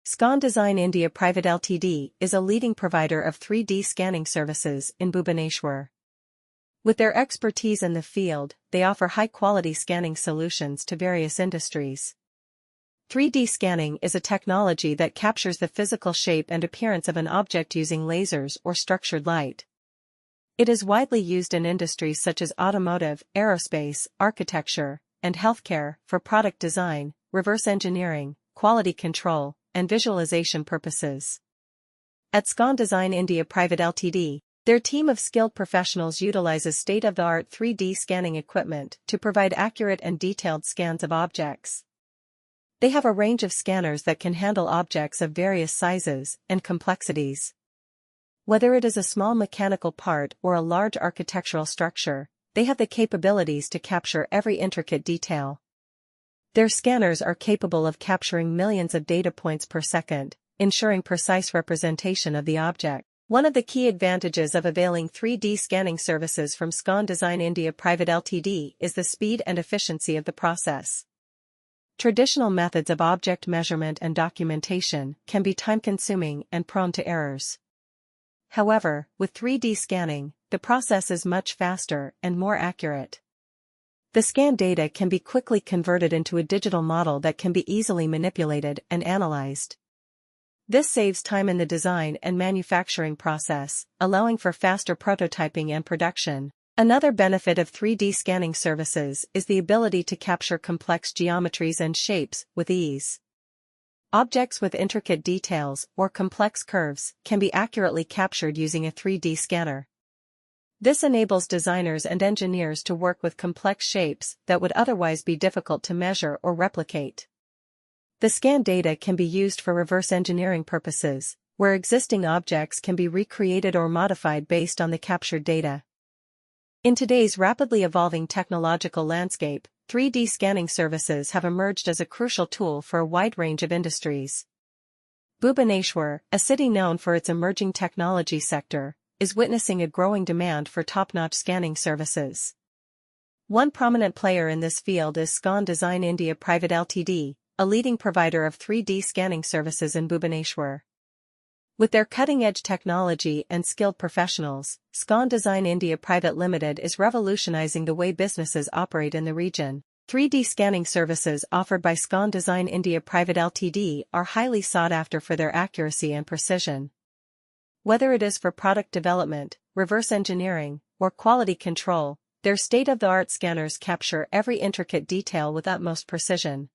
Scon Design India Private Ltd is a leading provider of 3D scanning services in Bhubaneswar. With their expertise in the field, they offer high-quality scanning solutions to various industries. 3D scanning is a technology that captures the physical shape and appearance of an object using lasers or structured light. It is widely used in industries such as automotive, aerospace, architecture, and healthcare for product design, reverse engineering, quality control, and visualization purposes. At Scon Design India Private Ltd, their team of skilled professionals utilizes state-of-the-art 3D scanning equipment to provide accurate and detailed scans of objects. They have a range of scanners that can handle objects of various sizes and complexities. Whether it is a small mechanical part or a large architectural structure, they have the capabilities to capture every intricate detail. Their scanners are capable of capturing millions of data points per second, ensuring precise representation of the object. One of the key advantages of availing 3D scanning services from Scon Design India Private Ltd is the speed and efficiency of the process. Traditional methods of object measurement and documentation can be time-consuming and prone to errors. However, with 3D scanning, the process is much faster and more accurate. The scan data can be quickly converted into a digital model that can be easily manipulated and analyzed. This saves time in the design and manufacturing process, allowing for faster prototyping and production. Another benefit of 3D scanning services is the ability to capture complex geometries and shapes with ease. Objects with intricate details or complex curves can be accurately captured using a 3D scanner. This enables designers and engineers to work with complex shapes that would otherwise be difficult to measure or replicate. The scan data can be used for reverse engineering purposes, where existing objects can be recreated or modified based on the captured data. In today's rapidly evolving technological landscape, 3D scanning services have emerged as a crucial tool for a wide range of industries. Bhubaneswar, a city known for its emerging technology sector, is witnessing a growing demand for top-notch scanning services. One prominent player in this field is Scon Design India Private Ltd, a leading provider of 3D scanning services in Bhubaneswar. With their cutting-edge technology and skilled professionals, Scon Design India Private Limited is revolutionizing the way businesses operate in the region. 3D scanning services offered by Scon Design India Private Ltd are highly sought after for their accuracy and precision. Whether it is for product development, reverse engineering, or quality control, their state-of-the-art scanners capture every intricate detail with utmost precision.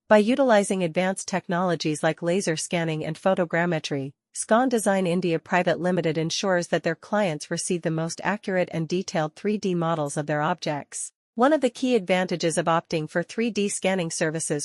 By utilizing advanced technologies like laser scanning and photogrammetry, Scon Design India Private Limited ensures that their clients receive the most accurate and detailed 3D models of their objects. One of the key advantages of opting for 3D scanning services